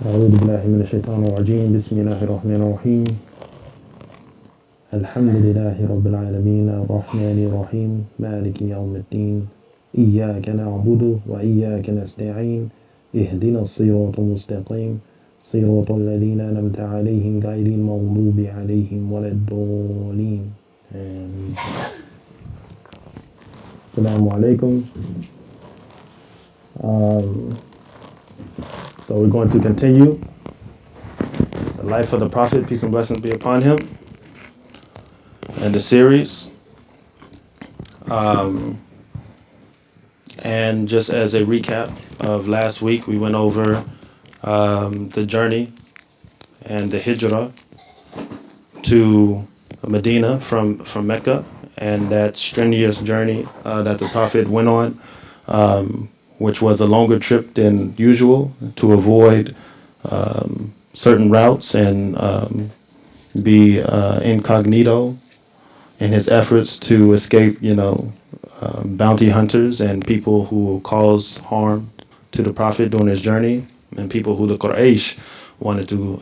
أعوذ بالله من الشيطان الرجيم بسم الله الرحمن الرحيم الحمد لله رب العالمين الرحمن الرحيم مالك يوم الدين إياك نعبد وإياك نستعين اهدنا الصراط المستقيم صراط الذين أنعمت عليهم غير المغضوب عليهم ولا الضالين Assalamu alaikum. So we're going to continue the life of the Prophet, peace and blessings be upon him, and the series. And just as a recap of last week, we went over the journey and the hijrah to Medina from Mecca, and that strenuous journey that the Prophet went on, which was a longer trip than usual to avoid certain routes and be incognito in his efforts to escape, bounty hunters and people who will cause harm to the Prophet during his journey, and people who the Quraysh wanted to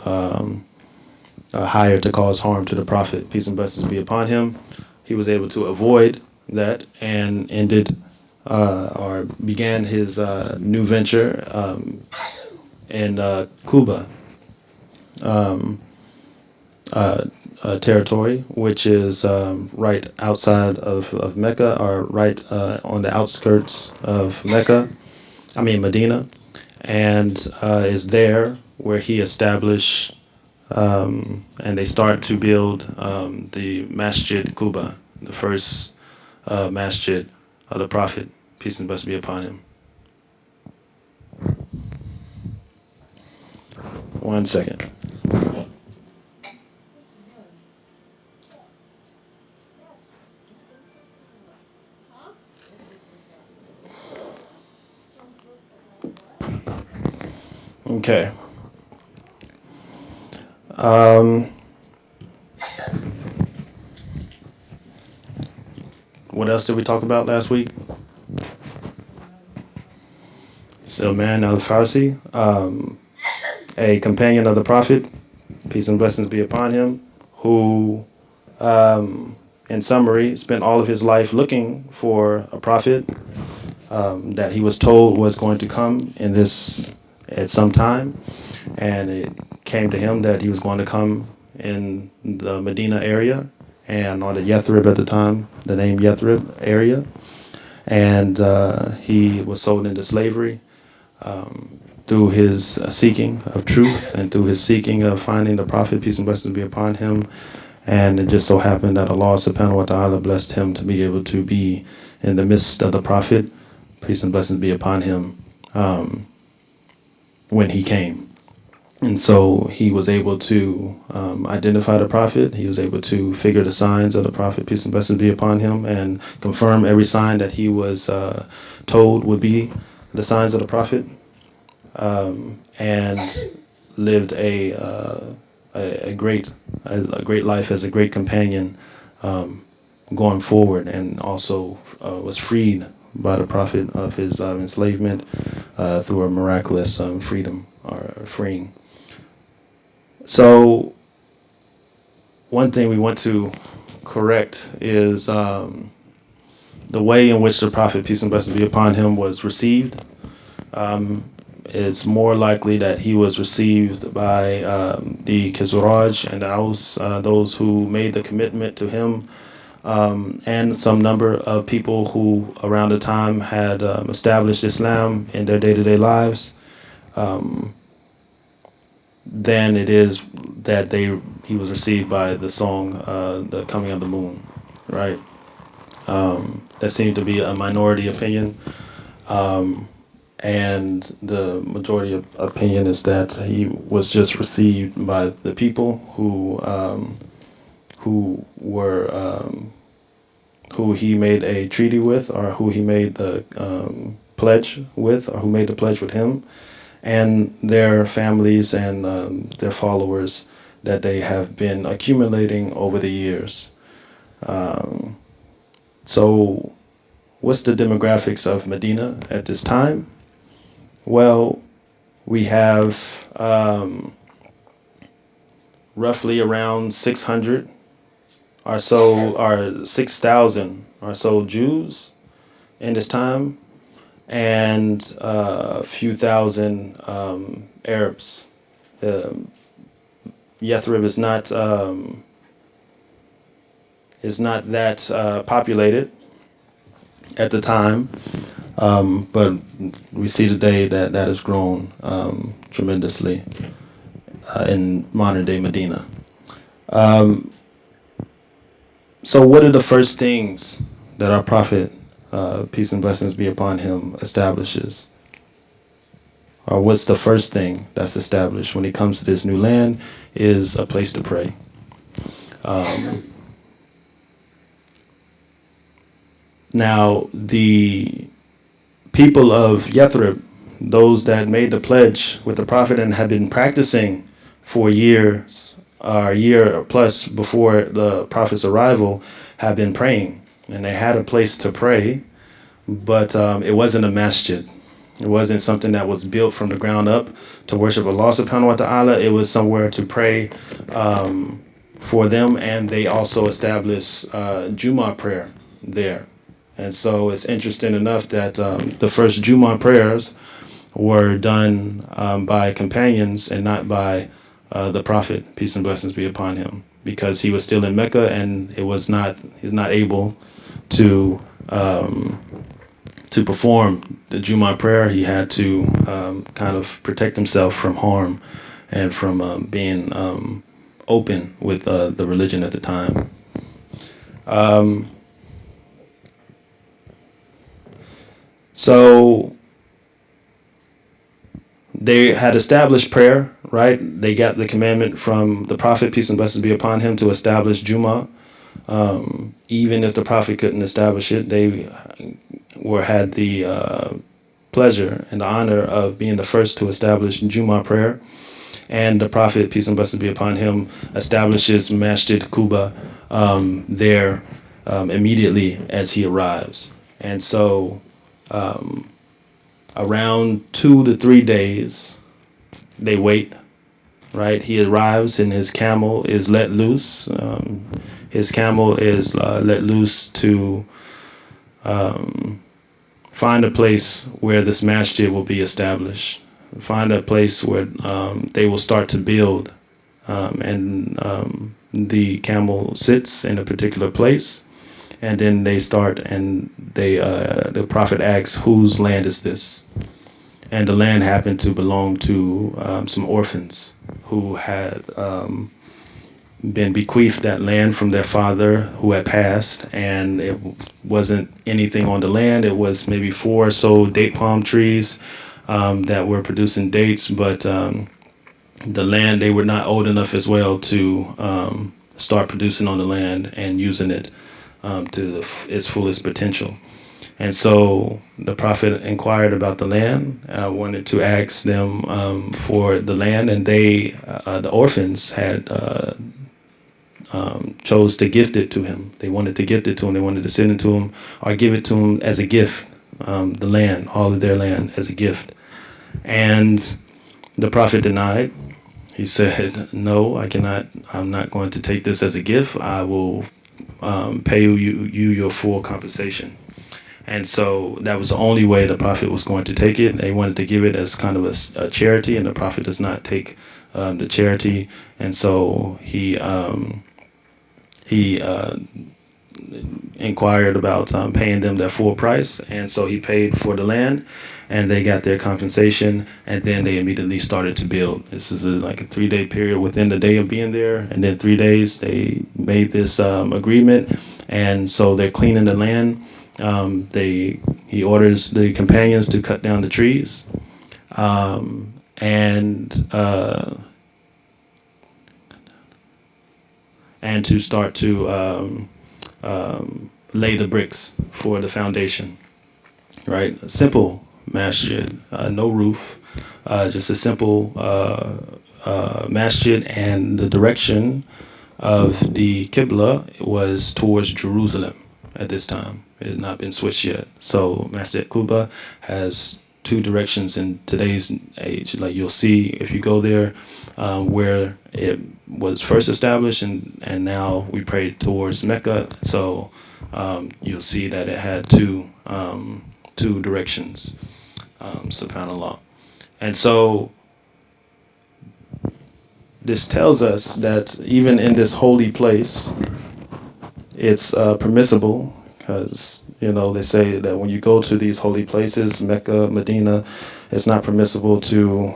hire to cause harm to the Prophet. Peace and blessings be upon him. He was able to avoid that and ended or began his new venture in Kuba territory, which is right outside of Mecca, or right on the outskirts of Medina, and is there where he established and they start to build the Masjid Kuba, the first masjid of the Prophet, peace and blessings be upon him. One second. Okay. What else did we talk about last week? Salman al-Farsi, a companion of the Prophet, peace and blessings be upon him, who, in summary, spent all of his life looking for a prophet that he was told was going to come at some time, and it came to him that he was going to come in the Medina area, and on the Yathrib at the time, the name Yathrib area, and he was sold into slavery through his seeking of truth and through his seeking of finding the Prophet, peace and blessings be upon him. And it just so happened that Allah subhanahu wa ta'ala blessed him to be able to be in the midst of the Prophet, peace and blessings be upon him, when he came. And so he was able to identify the Prophet. He was able to figure the signs of the Prophet, peace and blessings be upon him, and confirm every sign that he was told would be the signs of the Prophet, and lived a great life as a great companion going forward, and also was freed by the Prophet of his enslavement through a miraculous freedom or freeing. So one thing we want to correct is the way in which the Prophet, peace and blessings be upon him, was received. It's more likely that he was received by the Khazraj and the Aus, those who made the commitment to him, and some number of people who around the time had established Islam in their day-to-day lives. Then it is that he was received by the song "The Coming of the Moon," right? That seemed to be a minority opinion. And the majority of opinion is that he was just received by the people who he made a treaty with, or who he made the pledge with, or who made the pledge with him, and their families and their followers that they have been accumulating over the years. So what's the demographics of Medina at this time? Well, We have roughly around 600 or so, or 6,000 or so Jews in this time, and a few thousand Arabs. Um, Yathrib is not that populated at the time, but we see today that that has grown tremendously in modern day Medina. Um, so, what are the first things that our prophet, peace and blessings be upon him, establishes? Or what's the first thing that's established when he comes to this new land? Is a place to pray. Now, the people of Yathrib, those that made the pledge with the prophet and had been practicing for years, a year plus before the prophet's arrival, have been praying. And they had a place to pray, but it wasn't a masjid. It wasn't something that was built from the ground up to worship Allah subhanahu wa ta'ala. It was somewhere to pray for them, and they also established Jummah prayer there. And so it's interesting enough that the first Jummah prayers were done by companions and not by the Prophet, peace and blessings be upon him, because he was still in Mecca and he's not able to perform the Jummah prayer. He had to kind of protect himself from harm and from being open with the religion at the time. So they had established prayer, right? They got the commandment from the prophet, peace and blessings be upon him, to establish Jummah. Even if the prophet couldn't establish it, they had the pleasure and the honor of being the first to establish Jummah prayer. And the prophet, peace and blessings be upon him, establishes Masjid Quba there immediately as he arrives. And so around 2 to 3 days, they wait, right? He arrives and his camel is let loose. His camel is let loose to find a place where this masjid will be established. Find a place where they will start to build, and the camel sits in a particular place, and then they start, and the prophet asks, "Whose land is this?" And the land happened to belong to some orphans who had been bequeathed that land from their father who had passed, and it wasn't anything on the land. It was maybe 4 or so date palm trees that were producing dates, but the land, they were not old enough as well to start producing on the land and using it to its fullest potential. And so the prophet inquired about the land, wanted to ask them for the land, and they, the orphans, had chose to gift it to him. They wanted to gift it to him. They wanted to send it to him or give it to him as a gift, the land, all of their land as a gift. And the prophet denied. He said, "No, I cannot. I'm not going to take this as a gift. I will pay you your full compensation." And so that was the only way the prophet was going to take it. They wanted to give it as kind of a charity, and the prophet does not take the charity. And so he inquired about paying them their full price, and so he paid for the land, and they got their compensation, and then they immediately started to build. This is like a 3-day period within the day of being there, and then 3 days they made this agreement, and so they're cleaning the land. He orders the companions to cut down the trees, and to start to lay the bricks for the foundation. Right, a simple masjid, no roof, just a simple masjid, and the direction of the Qibla was towards Jerusalem at this time. It had not been switched yet. So Masjid Quba has two directions in today's age. Like you'll see if you go there, where it was first established, and now we pray towards Mecca. So you'll see that it had two directions, subhanallah. And so this tells us that even in this holy place, it's permissible, because they say that when you go to these holy places, Mecca, Medina, it's not permissible to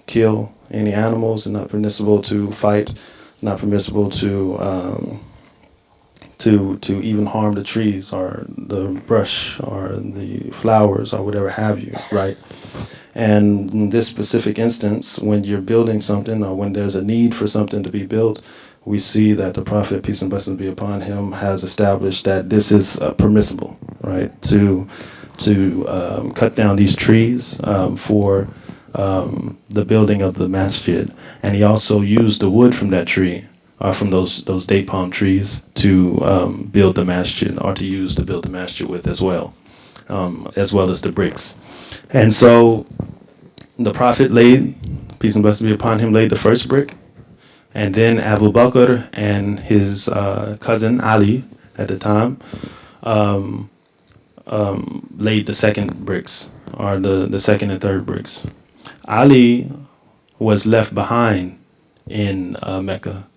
kill any animals. It's not permissible to fight. Not permissible to even harm the trees or the brush or the flowers or whatever have you, right? And in this specific instance, when you're building something or when there's a need for something to be built, we see that the Prophet, peace and blessings be upon him, has established that this is permissible, right? To cut down these trees for the building of the masjid. And he also used the wood from that tree, from those date palm trees, to build the masjid, or to use to build the masjid with as well as the bricks. And so the Prophet laid, peace and blessings be upon him, laid the first brick. And then Abu Bakr and his cousin Ali at the time laid the second bricks, or the second and third bricks. Ali was left behind in Mecca.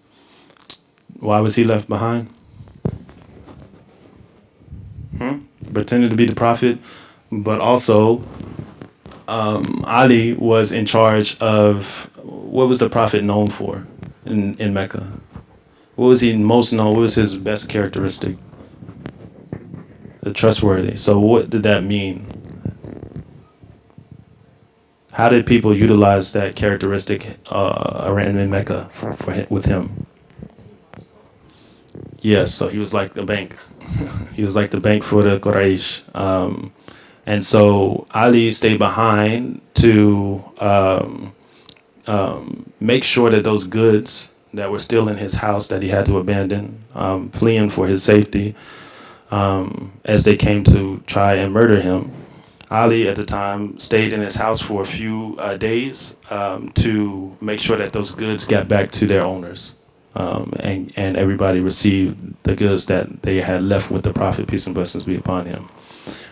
Why was he left behind? Pretended to be the Prophet, but also Ali was in charge of, what was the Prophet known for in Mecca? What was he most known? What was his best characteristic? The trustworthy. So what did that mean? How did people utilize that characteristic around in Mecca with him? Yes, so he was like the bank. He was like the bank for the Quraysh. And so Ali stayed behind to make sure that those goods that were still in his house that he had to abandon, fleeing for his safety, as they came to try and murder him. Ali at the time stayed in his house for a few days to make sure that those goods got back to their owners, and everybody received the goods that they had left with the Prophet, peace and blessings be upon him,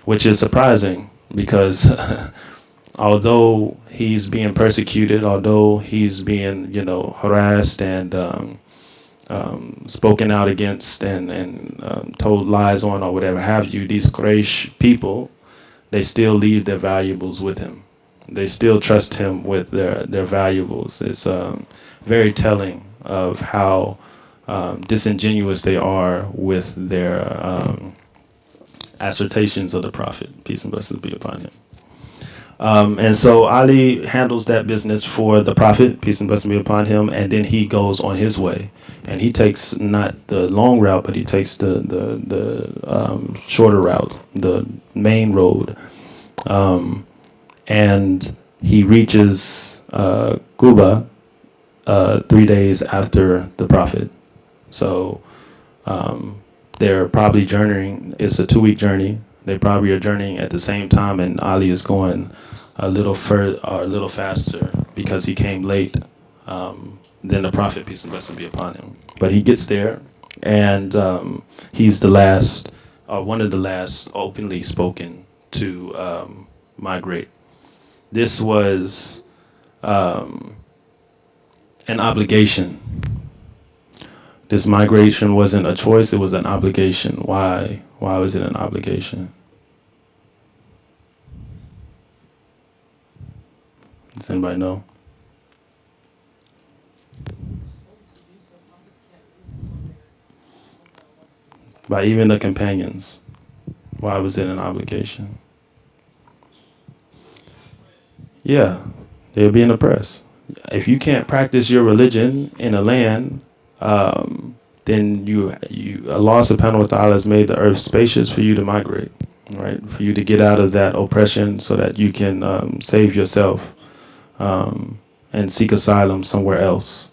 which is surprising because although he's being persecuted, although he's being harassed and spoken out against and told lies on or whatever have you, these Quraysh people, they still leave their valuables with him. They still trust him with their valuables. It's very telling of how disingenuous they are with their assertions of the Prophet, peace and blessings be upon him. And so Ali handles that business for the Prophet, peace and blessings be upon him, and then he goes on his way. And he takes not the long route, but he takes the shorter route, the main road. And he reaches Quba 3 days after the Prophet. So they're probably journeying. It's a 2-week journey. They probably are journeying at the same time, and Ali is going a little further or a little faster because he came late than the Prophet, peace and blessings be upon him. But he gets there, and he's the last, or one of the last, openly spoken to migrate. This was an obligation. This migration wasn't a choice, it was an obligation. Why? Why was it an obligation? Does anybody know? By even the companions. Why was it an obligation? Yeah, they're being oppressed. If you can't practice your religion in a land, then Allah subhanahu wa ta'ala has made the earth spacious for you to migrate, right? For you to get out of that oppression so that you can save yourself and seek asylum somewhere else,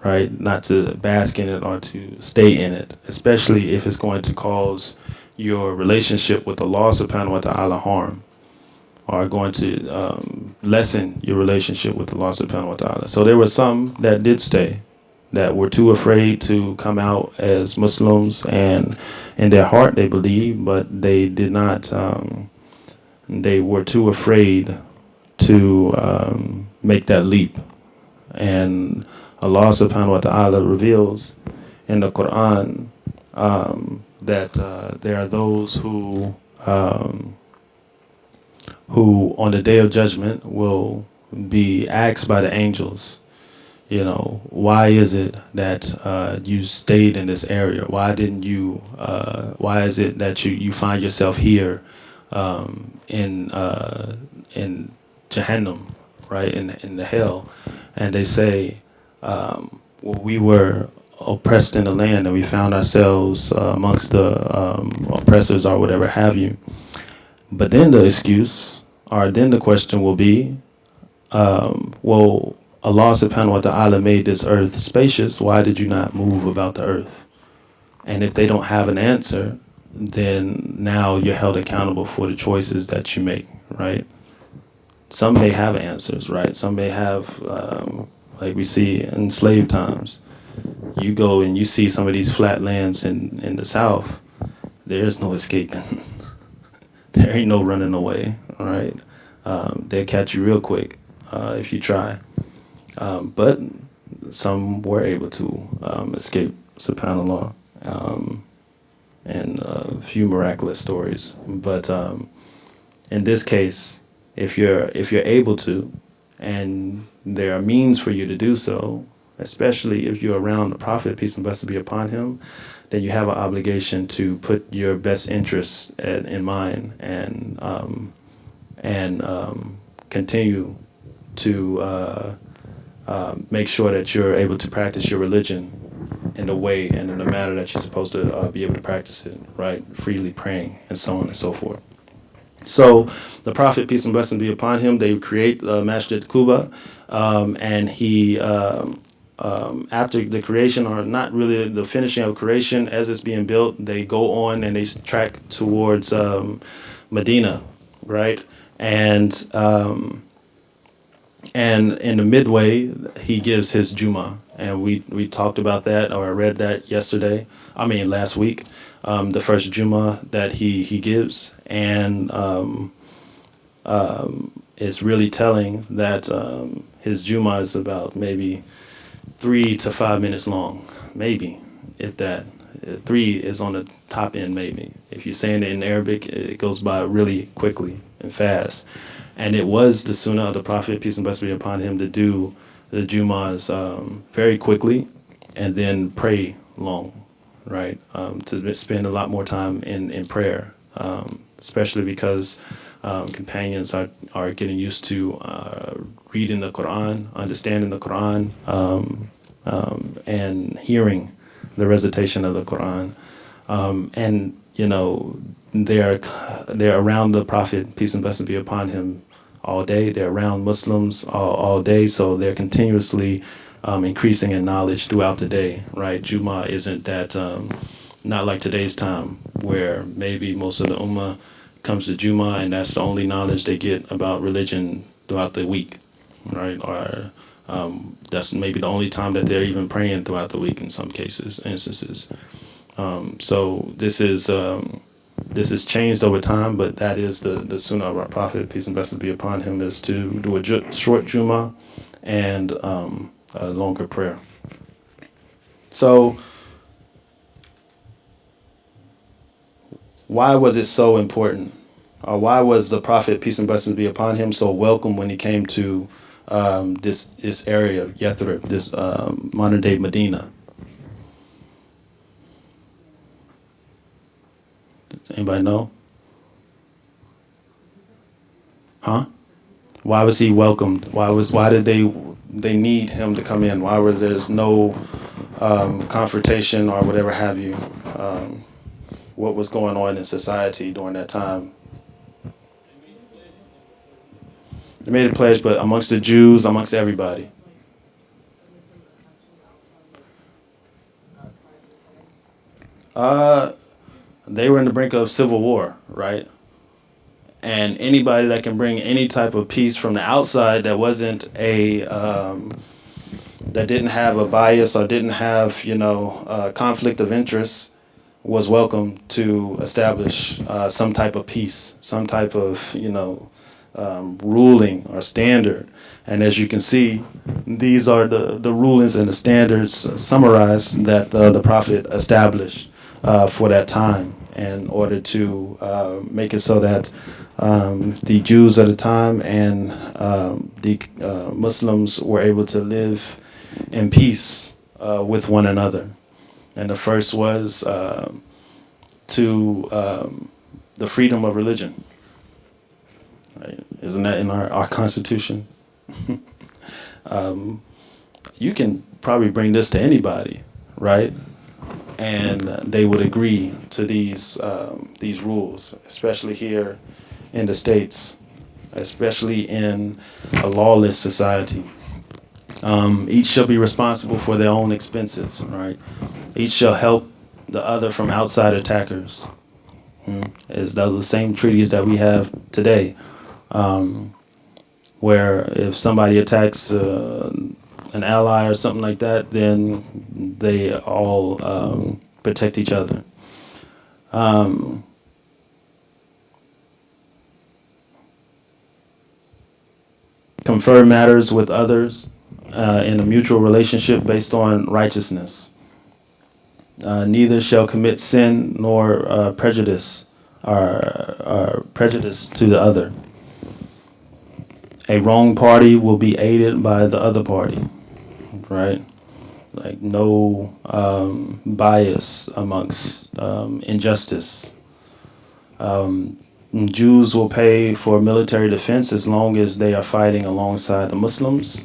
right? Not to bask in it or to stay in it, especially if it's going to cause your relationship with Allah subhanahu wa ta'ala harm, are going to lessen your relationship with Allah subhanahu wa ta'ala. So there were some that did stay, that were too afraid to come out as Muslims, and in their heart they believed, but they did not, they were too afraid to make that leap. And Allah subhanahu wa ta'ala reveals in the Quran that there are those who on the day of judgment will be asked by the angels, you know, why is it that you stayed in this area? Why didn't you? Why is it that you find yourself here in Jahannam, right, in the hell? And they say, well, we were oppressed in the land, and we found ourselves amongst the oppressors, or whatever have you. But then the excuse, or then the question will be, well, Allah subhanahu wa ta'ala made this earth spacious. Why did you not move about the earth? And if they don't have an answer, then now you're held accountable for the choices that you make, right? Some may have answers, right? Some may have, like we see in slave times. You go and you see some of these flat lands in the South, there is no escaping. There ain't no running away, all right? They'll catch you real quick if you try. But some were able to escape, subhanAllah, and a few miraculous stories. But in this case, if you're able to, and there are means for you to do so, especially if you're around the Prophet, peace and blessings be upon him, then you have an obligation to put your best interests in mind, and continue to make sure that you're able to practice your religion in the way and in the manner that you're supposed to be able to practice it, right? Freely praying and so on and so forth. So the Prophet, peace and blessings be upon him, they create Masjid Quba, and he, after the creation, or not really the finishing of creation, as it's being built, they go on and they track towards Medina, right? And in the midway, he gives his Juma, and we talked about that, or I read that yesterday. I mean, last week, the first Juma that he gives, and it's really telling that his Juma is about maybe 3 to 5 minutes long, maybe, if that. 3 is on the top end, maybe. If you're saying it in Arabic, it goes by really quickly and fast. And it was the sunnah of the Prophet, peace and blessings be upon him, to do the Jumas very quickly and then pray long, right? To spend a lot more time in prayer, especially because companions are getting used to reading the Quran, understanding the Quran, and hearing the recitation of the Quran. And, you know, they're around the Prophet, peace and blessings be upon him, all day. They're around Muslims all day, so they're continuously increasing in knowledge throughout the day, right? Juma isn't that, not like today's time, where maybe most of the Ummah comes to Juma and that's the only knowledge they get about religion throughout the week, right? Or that's maybe the only time that they're even praying throughout the week in some instances. So this is changed over time, but that is the sunnah of our Prophet, peace and blessings be upon him, is to do a short Juma and a longer prayer. So why was it so important? Or why was the Prophet, peace and blessings be upon him, so welcome when he came to this area, Yathrib, this modern day Medina? Does anybody know? Huh? Why was he welcomed? Why did they need him to come in? Why was there's no confrontation or whatever have you? What was going on in society during that time? They made a pledge, but amongst the Jews, amongst everybody. Uh, they were in the brink of civil war, right? and anybody that can bring any type of peace from the outside that wasn't a that didn't have a bias or didn't have conflict of interest was welcome to establish some type of peace, some type of ruling or standard. And as you can see, these are the rulings and the standards summarized that the prophet established for that time in order to make it so that the Jews at the time and the Muslims were able to live in peace with one another. And the first was to the freedom of religion. Right? Isn't that in our Constitution? You can probably bring this to anybody, right? And they would agree to these rules, especially here in the States, especially in a lawless society. Each shall be responsible for their own expenses, right? Each shall help the other from outside attackers. Those are the same treaties that we have today, where if somebody attacks an ally or something like that, then they all protect each other. Confer matters with others in a mutual relationship based on righteousness. Neither shall commit sin nor prejudice or prejudice to the other. A wrong party will be aided by the other party, right? Like no bias amongst injustice. Jews will pay for military defense as long as they are fighting alongside the Muslims.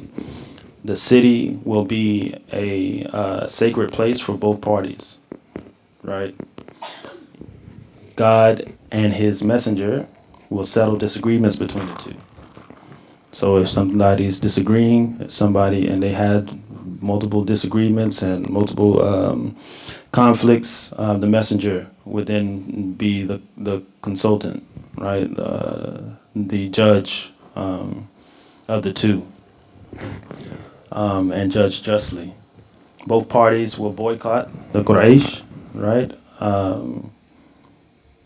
The city will be a sacred place for both parties, right? God and his messenger will settle disagreements between the two. So if somebody's disagreeing, and they had multiple disagreements and multiple conflicts, the messenger would then be the consultant, right? The judge of the two, and judge justly. Both parties will boycott the Quraysh, right?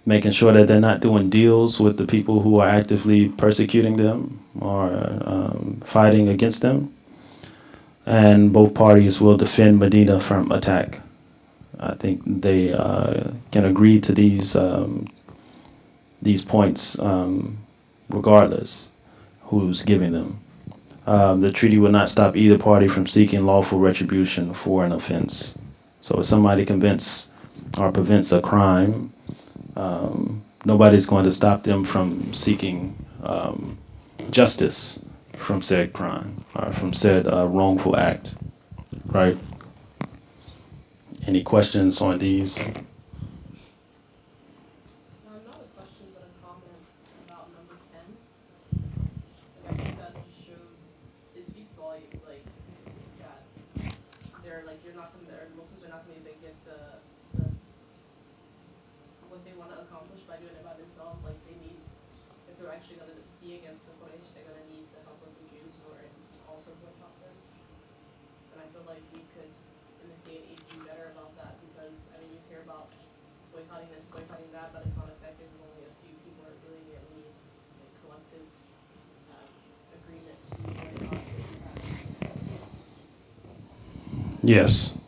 Making sure that they're not doing deals with the people who are actively persecuting them or fighting against them. And both parties will defend Medina from attack. I think they can agree to these points regardless who's giving them. The treaty will not stop either party from seeking lawful retribution for an offense. So if somebody prevents a crime, nobody's going to stop them from seeking justice from said crime or from said wrongful act, right? Any questions on these? Not a question, but a comment about number 10. Like, I think that just shows, it speaks volumes, like, that they're, like, you're not gonna, or Muslims are not gonna be able to get what they want to accomplish by doing it by themselves. Like, they need, if they're actually gonna be against the Quraysh, they're gonna need the help of the Jews who are also boycott them. And I feel like we could, in this day and age, do better about that, because, I mean, you hear about boycotting this, boycotting that, but it's not effective if only a few people are doing it. We need a collective agreement to boycott this. Yes.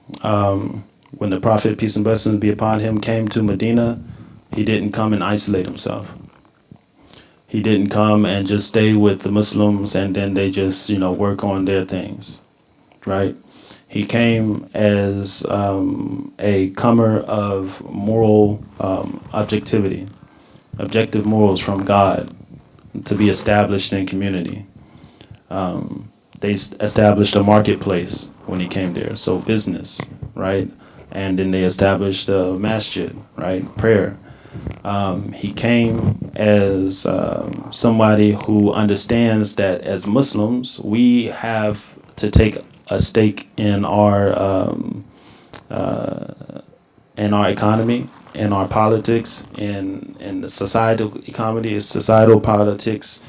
When the Prophet, peace and blessings be upon him, came to Medina, he didn't come and isolate himself. He didn't come and just stay with the Muslims and then they just, work on their things, right? He came as a comer of moral objective morals from God to be established in community. They established a marketplace when he came there, so business, right? And then they established a masjid, right? Prayer. He came as somebody who understands that as Muslims, we have to take a stake in our economy, in our politics, in the societal economy, is societal politics,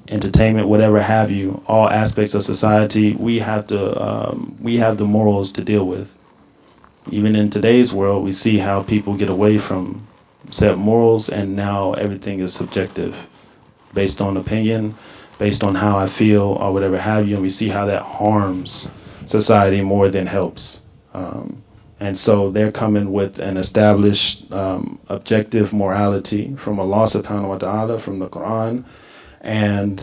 entertainment, whatever have you, all aspects of society, we have the morals to deal with. Even in today's world, we see how people get away from set morals, and now everything is subjective, based on opinion, based on how I feel, or whatever have you, and we see how that harms society more than helps. And so they're coming with an established objective morality from Allah subhanahu wa ta'ala, from the Quran, and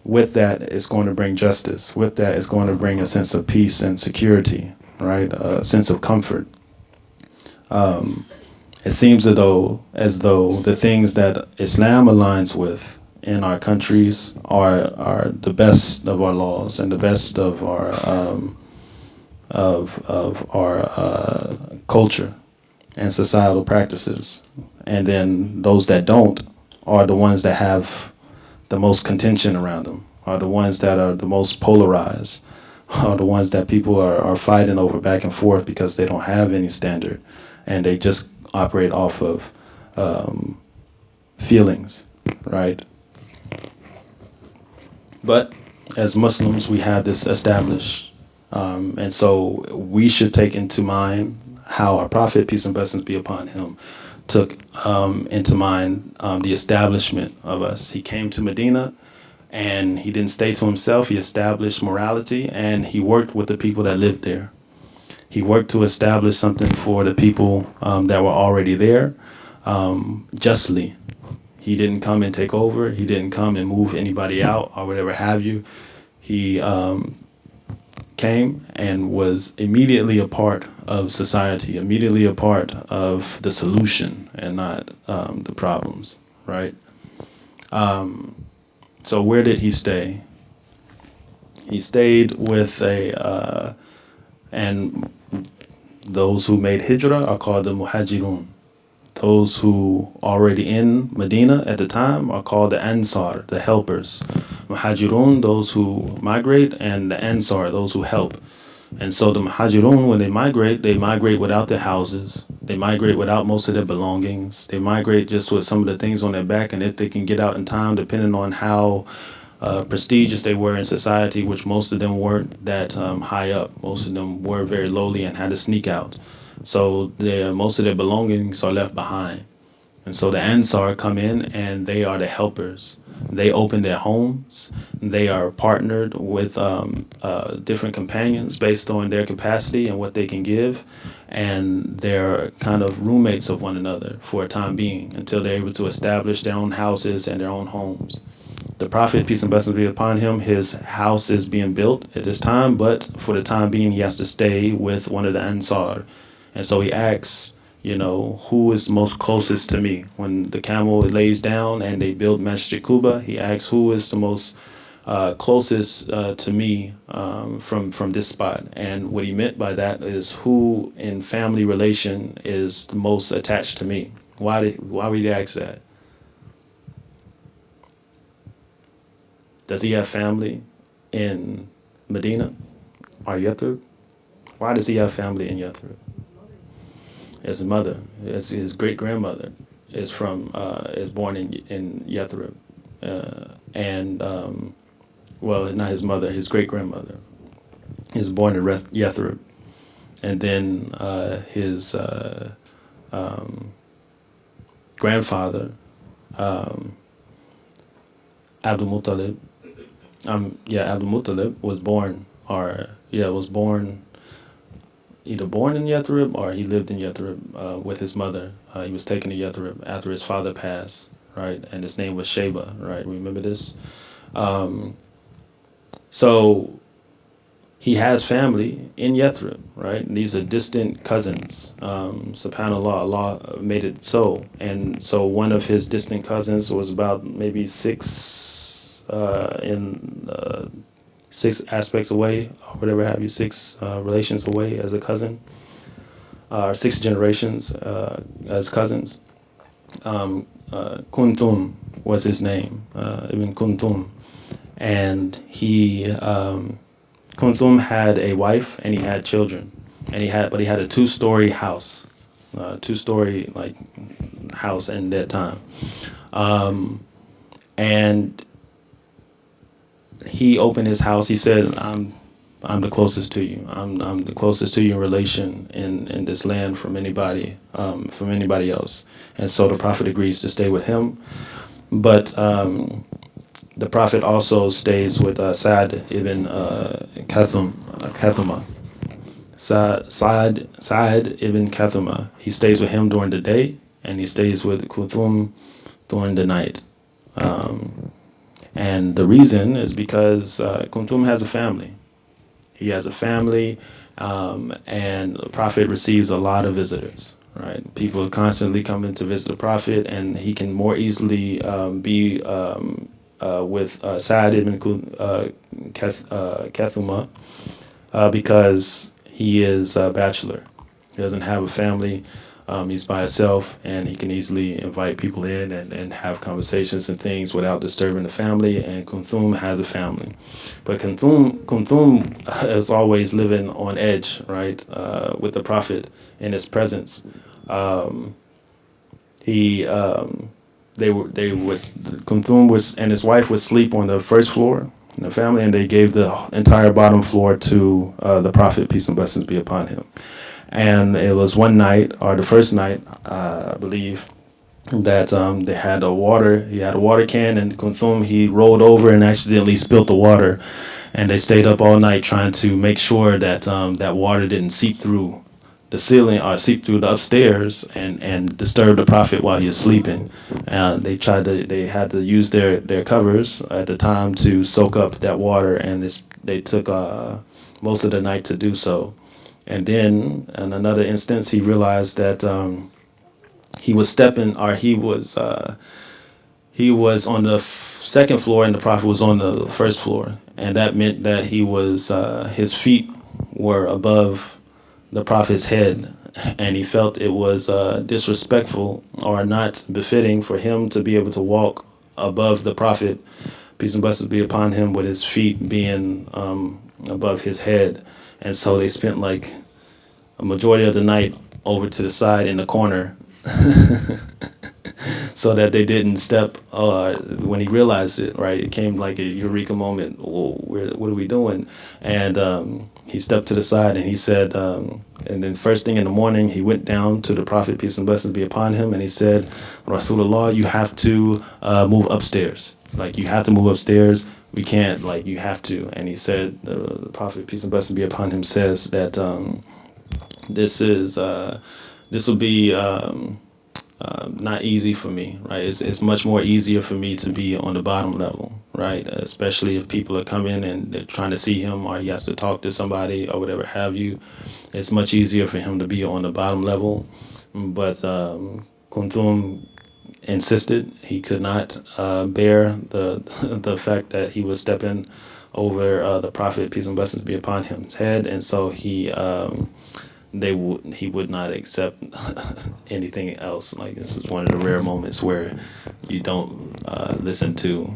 with that, it's going to bring justice. With that, it's going to bring a sense of peace and security, right? A sense of comfort. It seems as though the things that Islam aligns with in our countries are the best of our laws and the best of our culture and societal practices, and then those that don't are the ones that have the most contention around them, are the ones that are the most polarized, are the ones that people are fighting over back and forth because they don't have any standard, and they just operate off of feelings, right? But as Muslims, we have this established, and so we should take into mind how our Prophet, peace and blessings be upon him, took into mind the establishment of us. He came to Medina, and he didn't stay to himself. He established morality, and he worked with the people that lived there. He worked to establish something for the people that were already there, justly. He didn't come and take over. He didn't come and move anybody out or whatever have you. He came and was immediately a part of society, immediately a part of the solution and not the problems, right? So where did he stay? He stayed with and those who made hijrah are called the muhajirun. Those who already in Medina at the time are called the Ansar, the helpers. Muhajirun, those who migrate, and the Ansar, those who help. And so the Muhajirun, when they migrate without their houses. They migrate without most of their belongings. They migrate just with some of the things on their back, and if they can get out in time, depending on how prestigious they were in society, which most of them weren't that high up. Most of them were very lowly and had to sneak out. So most of their belongings are left behind. And so the Ansar come in, and they are the helpers. They open their homes. They are partnered with different companions based on their capacity and what they can give. And they're kind of roommates of one another for a time being until they're able to establish their own houses and their own homes. The Prophet, peace and blessings be upon him, his house is being built at this time, but for the time being, he has to stay with one of the Ansar. And so he asks, who is most closest to me? When the camel lays down and they build Masjid Quba, he asks, who is the most closest to me from this spot? And what he meant by that is who in family relation is the most attached to me. Why would he ask that? Does he have family in Medina or Yathrib? Why does he have family in Yathrib? His mother, his great grandmother, is born in Yathrib, and well, not his mother, his great grandmother is born in Yathrib, and then his grandfather, Abdul Muttalib. Abdul Muttalib was born either born in Yathrib or he lived in Yathrib with his mother. He was taken to Yathrib after his father passed, right? And his name was Sheba, right? Remember this? So he has family in Yathrib, right? And these are distant cousins. SubhanAllah, Allah made it so. And so one of his distant cousins was about maybe six aspects away, or whatever have you, six relations away as a cousin, or 6 generations as cousins. Kuntum was his name, Ibn Kuntum. And Kuntum had a wife and he had children. and he had a two-story house, two-story like house in that time, and he opened his house. He said, I'm the closest to you. I'm the closest to you in relation in this land from anybody else. And so the prophet agrees to stay with him. But the prophet also stays with Sa'd ibn Kathuma. Sa'd ibn Kathuma. He stays with him during the day, and he stays with Kuthum during the night. And the reason is because Kuntum has a family. He has a family, and the prophet receives a lot of visitors. Right, people are constantly coming to visit the prophet, and he can more easily be with Sa'd ibn Kathuma because he is a bachelor. He doesn't have a family. He's by himself, and he can easily invite people in and have conversations and things without disturbing the family. And Kunthum has a family, but Kunthum is always living on edge, right, with the prophet in his presence. He they was Kunthum was and his wife would sleep on the first floor in the family, and they gave the entire bottom floor to the prophet, peace and blessings be upon him. And it was one night, or the first night, I believe, that they had a water. He had a water can, and Kunthum, he rolled over and accidentally spilled the water. And they stayed up all night trying to make sure that that water didn't seep through the ceiling or seep through the upstairs and disturb the prophet while he was sleeping. They had to use their covers at the time to soak up that water, and they took most of the night to do so. And then in another instance, he realized that he was stepping, or he was on the second floor, and the prophet was on the first floor, and that meant that he was his feet were above the prophet's head, and he felt it was disrespectful or not befitting for him to be able to walk above the prophet, peace and blessings be upon him, with his feet being above his head. And so they spent like a majority of the night over to the side in the corner so that they didn't step. When he realized it, right, it came like a eureka moment. Whoa, what are we doing? And he stepped to the side, and he said, and then first thing in the morning, he went down to the prophet, peace and blessings be upon him, and he said, Rasulullah, you have to move upstairs. Like, you have to move upstairs. We can't, like, you have to. And he said, the prophet, peace and blessings be upon him, says that this will be not easy for me, right? It's much more easier for me to be on the bottom level, right? Especially if people are coming and they're trying to see him, or he has to talk to somebody or whatever have you. It's much easier for him to be on the bottom level. But Kunthum insisted. He could not bear the the fact that he was stepping over the prophet, peace and blessings be upon him's head, and so he would not accept anything else. Like, this is one of the rare moments where you don't listen to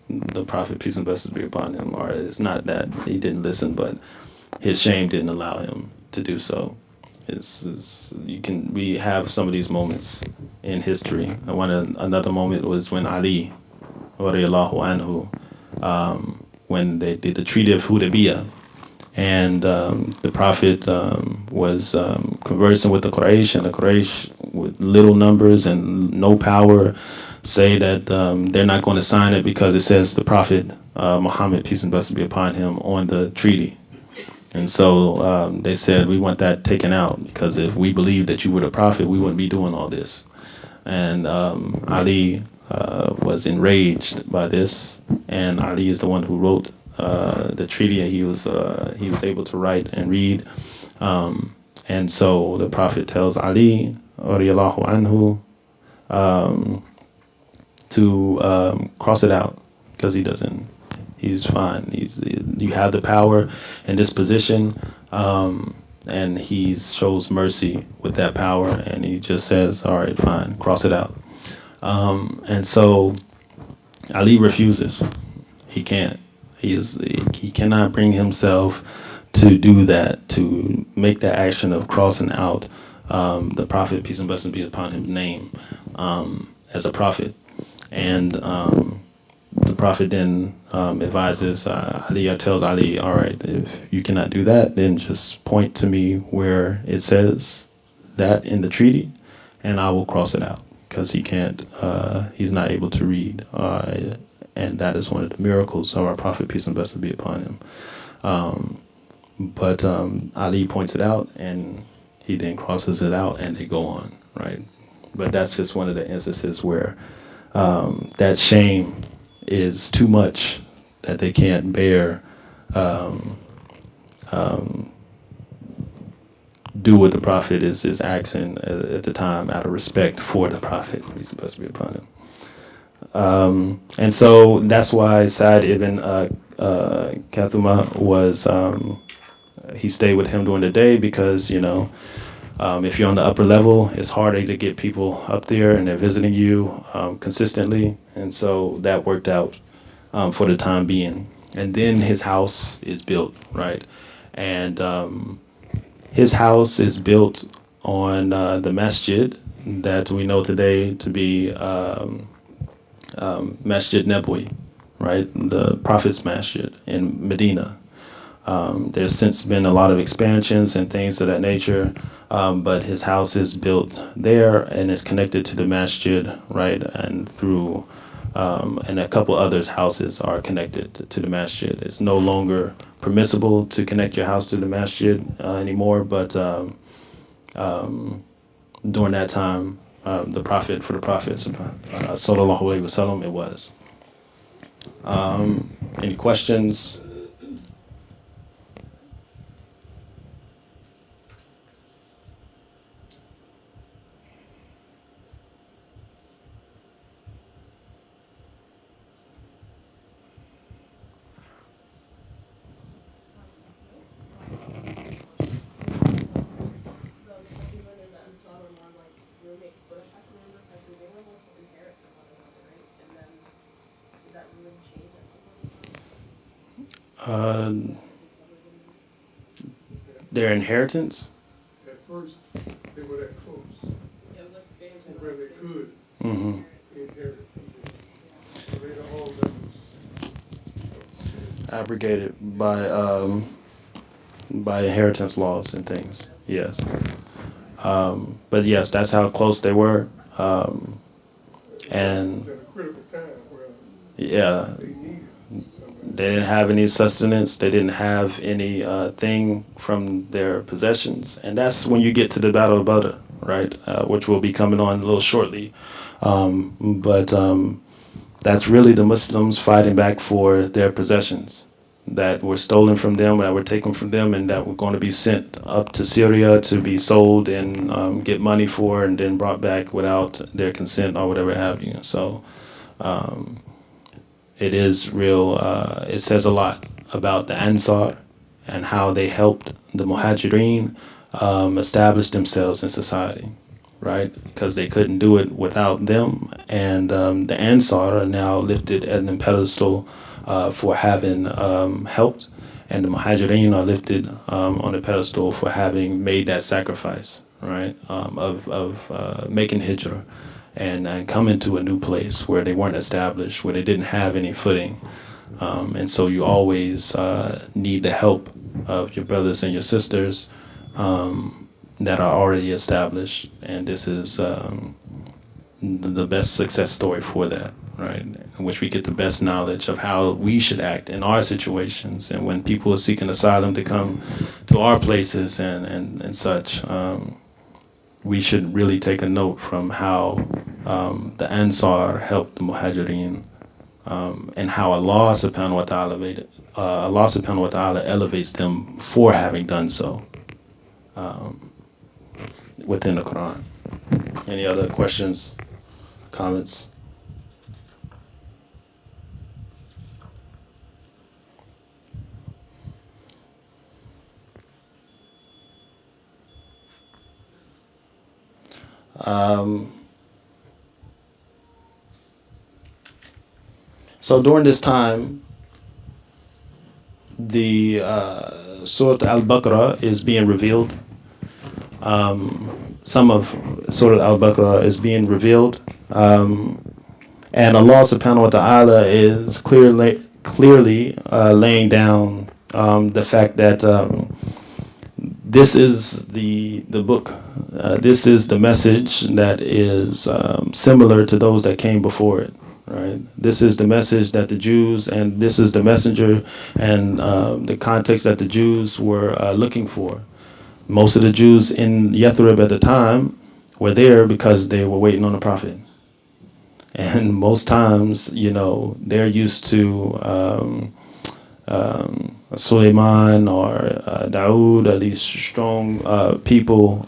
the prophet, peace and blessings be upon him. Or it's not that he didn't listen, but his shame didn't allow him to do so. We have some of these moments in history. Another moment was when Ali, radiallahu anhu, when they did the Treaty of Hudaybiyah, and the prophet was conversing with the Quraysh, and the Quraysh, with little numbers and no power, say that they're not going to sign it because it says the prophet Muhammad, peace and blessings be upon him, on the treaty. And so they said, we want that taken out, because if we believed that you were the prophet, we wouldn't be doing all this. And Ali was enraged by this, and Ali is the one who wrote the treaty, and he was able to write and read. And so the prophet tells Ali, radiallahu anhu, to cross it out, because he's fine. You have the power in this position, and he shows mercy with that power, and he just says, all right, fine, cross it out. And so Ali refuses. He can't. He cannot bring himself to do that, to make that action of crossing out the prophet, peace and blessings be upon him, name as a prophet. And the prophet then advises Ali, tells Ali, all right, if you cannot do that, then just point to me where it says that in the treaty, and I will cross it out because he's not able to read. And that is one of the miracles of our prophet, peace and blessings be upon him. But Ali points it out, and he then crosses it out, and they go on, right? But that's just one of the instances where that shame is too much that they can't bear do what the prophet is asking at the time out of respect for the prophet. He's supposed to be upon him. And so that's why Sa'd ibn Kathuma was, he stayed with him during the day because, if you're on the upper level, it's harder to get people up there and they're visiting you consistently. And so that worked out for the time being. And then his house is built, right? And his house is built on the masjid that we know today to be Masjid Nabawi, right? The Prophet's Masjid in Medina. There's since been a lot of expansions and things of that nature, but his house is built there and is connected to the masjid, right? And through, and a couple others' houses are connected to the masjid. It's no longer permissible to connect your house to the masjid anymore, but during that time, the Prophet, for the Prophet, sallallahu alaihi wasallam, it was. Any questions? The people in the Ansar were more like roommates, but if I can remember correctly, they were also inherit from one another, right? And then did that really change at some point in Uh, time? their inheritance? At first, they were that close, Yeah, it was like family. where they could Mm-hmm. inherit from them. So later on, that was changed. Abrogated by inheritance laws and things. Yes. But yes, that's how close they were. And At a critical time where yeah, they needed somebody. they didn't have any sustenance. They didn't have any thing from their possessions. And that's when you get to the Battle of Badr, right? Which will be coming on a little shortly. But that's really the Muslims fighting back for their possessions that were stolen from them, that were taken from them, and that were going to be sent up to Syria to be sold and get money for, and then brought back without their consent or whatever have you. So it is real. It says a lot about the Ansar and how they helped the Muhajirin establish themselves in society, right? Because they couldn't do it without them. And the Ansar are now lifted at an pedestal for having helped, and the Muhajirin are lifted on a pedestal for having made that sacrifice, right? Of making hijrah and coming to a new place where they weren't established, where they didn't have any footing. And so you always need the help of your brothers and your sisters that are already established. And this is the best success story for that, right? In which we get the best knowledge of how we should act in our situations. And when people are seeking asylum to come to our places and such, we should really take a note from how the Ansar helped the Muhajirin, and how Allah subhanahu wa ta'ala elevates them for having done so within the Quran. Any other questions, comments? So during this time, the Surah Al-Baqarah is being revealed. Some of Surah Al-Baqarah is being revealed. And Allah subhanahu wa ta'ala is clearly laying down the fact that this is the book. This is the message that is similar to those that came before it. Right. This is the message that the Jews, and this is the messenger, and the context that the Jews were looking for. Most of the Jews in Yathrib at the time were there because they were waiting on the prophet. And most times, they're used to Suleiman or Dawood, or these strong people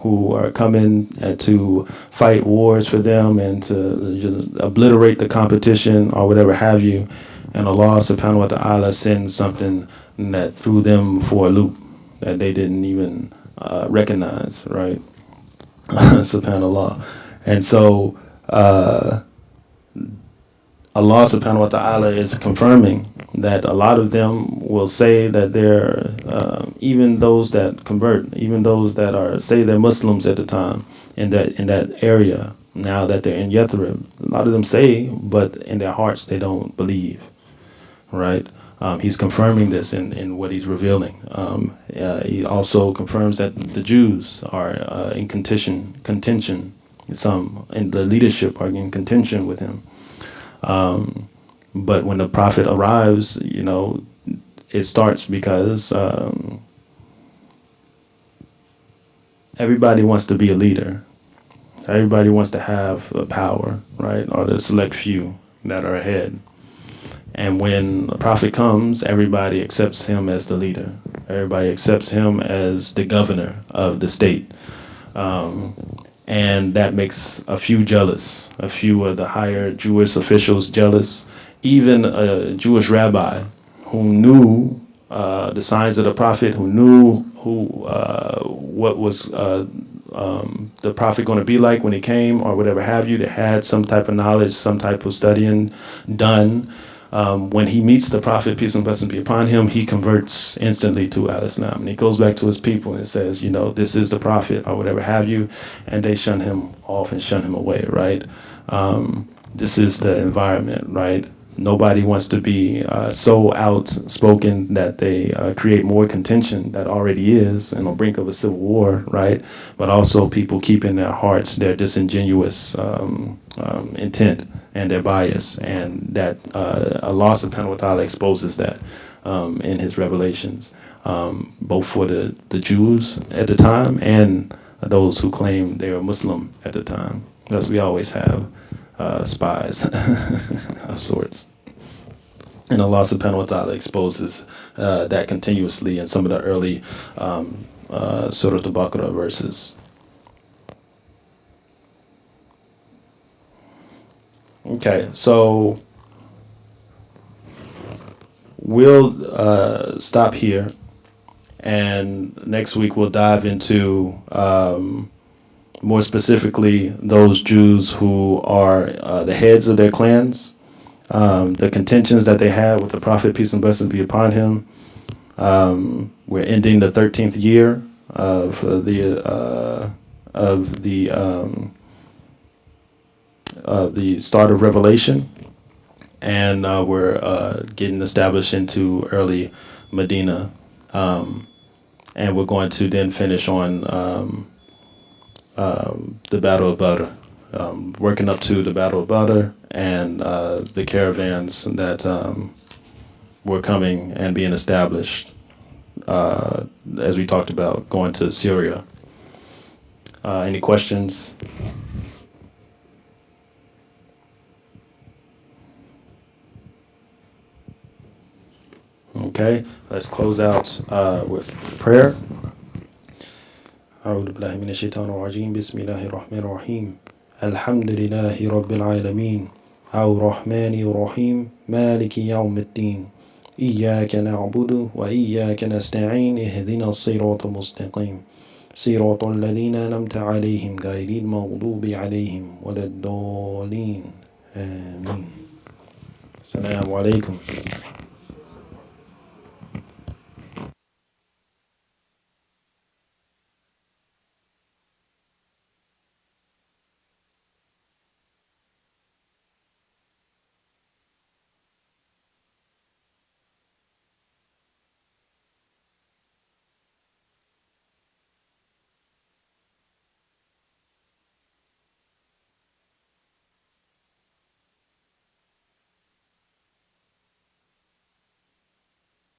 who are coming to fight wars for them and to just obliterate the competition or whatever have you. And Allah subhanahu wa ta'ala sends something that threw them for a loop that they didn't even recognize, right? Subhanallah. And so Allah subhanahu wa ta'ala is confirming that a lot of them will say that they're, even those that convert, even those that say they're Muslims at the time in that area, now that they're in Yathrib, a lot of them say, but in their hearts they don't believe, right? He's confirming this in what he's revealing. He also confirms that the Jews are in contention. Some in the leadership are in contention with him. But when the prophet arrives, it starts because everybody wants to be a leader. Everybody wants to have the power, right? Or the select few that are ahead. And when a prophet comes, everybody accepts him as the leader. Everybody accepts him as the governor of the state. And that makes a few jealous, a few of the higher Jewish officials jealous. Even a Jewish rabbi who knew the signs of the prophet, who knew what was the prophet going to be like when he came or whatever have you, that had some type of knowledge, some type of studying done. When he meets the prophet, peace and blessings be upon him, he converts instantly to Al-Islam. And he goes back to his people and says, this is the prophet or whatever have you. And they shun him off and shun him away, right? This is the environment, right? Nobody wants to be so outspoken that they create more contention that already is on the brink of a civil war, right? But also people keep in their hearts their disingenuous intent and their bias, and that Allah subhanahu wa ta'ala exposes that in his revelations, both for the Jews at the time and those who claim they were Muslim at the time, because we always have spies of sorts. And Allah subhanahu wa ta'ala exposes that continuously in some of the early Surah Al-Baqarah verses. Okay, so we'll stop here, and next week we'll dive into more specifically those Jews who are the heads of their clans, the contentions that they had with the Prophet, peace and blessings be upon him. We're ending the 13th year of the start of Revelation, and we're getting established into early Medina, and we're going to then finish on the Battle of Badr, working up to the Battle of Badr and the caravans that were coming and being established, as we talked about, going to Syria. Any questions? Okay, let's close out with prayer. أعوذ بالله من الشيطان الرجيم بسم الله الرحمن الرحيم الحمد لله رب العالمين الرحمن الرحيم مالك يوم الدين إياك نعبد وإياك نستعين اهدنا الصراط المستقيم صراط الذين أنعمت عليهم غير المغضوب عليهم ولا الضالين آمين. السلام عليكم.